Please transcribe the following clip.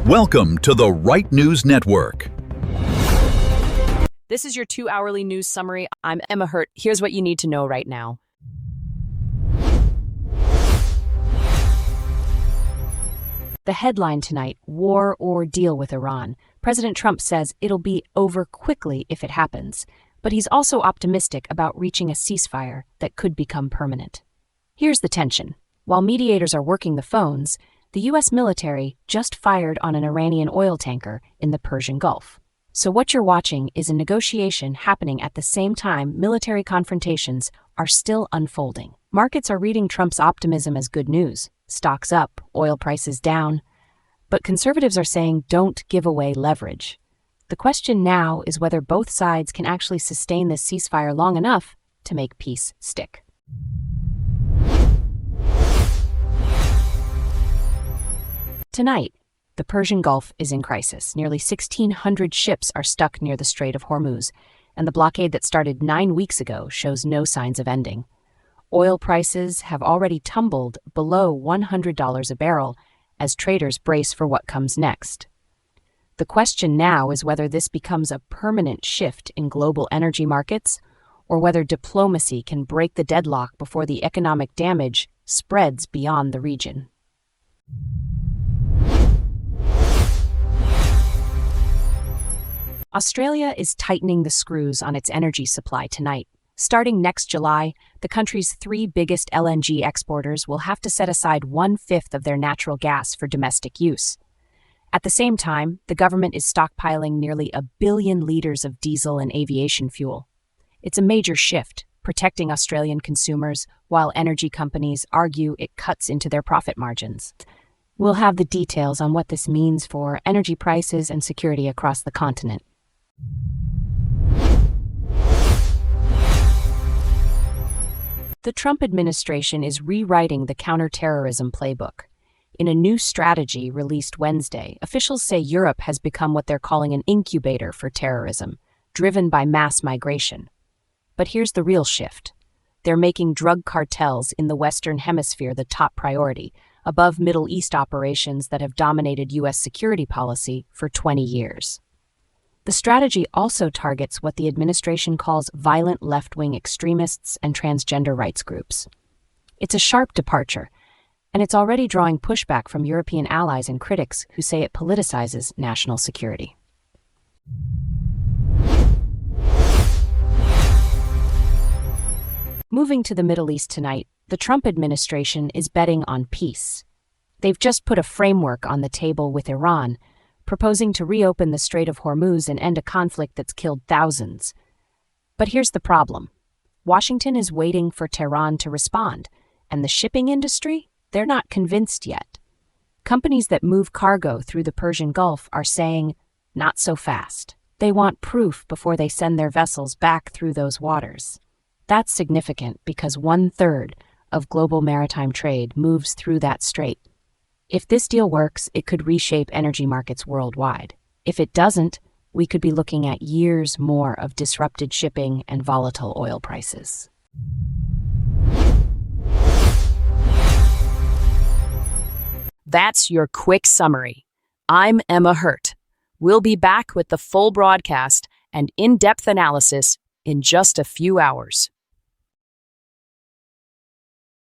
Welcome to the Right News Network. This is your 2-hourly news summary. I'm Emma Hurt. Here's what you need to know right now. The headline tonight, war or deal with Iran. President Trump says it'll be over quickly if it happens, but he's also optimistic about reaching a ceasefire that could become permanent. Here's the tension. While mediators are working the phones, the U.S. military just fired on an Iranian oil tanker in the Persian Gulf. So what you're watching is a negotiation happening at the same time military confrontations are still unfolding. Markets are reading Trump's optimism as good news. Stocks up, oil prices down. But conservatives are saying don't give away leverage. The question now is whether both sides can actually sustain this ceasefire long enough to make peace stick. Tonight, the Persian Gulf is in crisis. Nearly 1,600 ships are stuck near the Strait of Hormuz, and the blockade that started 9 weeks ago shows no signs of ending. Oil prices have already tumbled below $100 a barrel as traders brace for what comes next. The question now is whether this becomes a permanent shift in global energy markets, or whether diplomacy can break the deadlock before the economic damage spreads beyond the region. Australia is tightening the screws on its energy supply tonight. Starting next July, the country's 3 biggest LNG exporters will have to set aside 1/5 of their natural gas for domestic use. At the same time, the government is stockpiling nearly 1 billion liters of diesel and aviation fuel. It's a major shift, protecting Australian consumers while energy companies argue it cuts into their profit margins. We'll have the details on what this means for energy prices and security across the continent. The Trump administration is rewriting the counterterrorism playbook. In a new strategy released Wednesday, officials say Europe has become what they're calling an incubator for terrorism, driven by mass migration. But here's the real shift. They're making drug cartels in the Western Hemisphere the top priority, above Middle East operations that have dominated U.S. security policy for 20 years. The strategy also targets what the administration calls violent left-wing extremists and transgender rights groups. It's a sharp departure, and it's already drawing pushback from European allies and critics who say it politicizes national security. Moving to the Middle East tonight, the Trump administration is betting on peace. They've just put a framework on the table with Iran, proposing to reopen the Strait of Hormuz and end a conflict that's killed thousands. But here's the problem. Washington is waiting for Tehran to respond, and the shipping industry, they're not convinced yet. Companies that move cargo through the Persian Gulf are saying, not so fast. They want proof before they send their vessels back through those waters. That's significant because 1/3 of global maritime trade moves through that strait. If this deal works, it could reshape energy markets worldwide. If it doesn't, we could be looking at years more of disrupted shipping and volatile oil prices. That's your quick summary. I'm Emma Hurt. We'll be back with the full broadcast and in-depth analysis in just a few hours.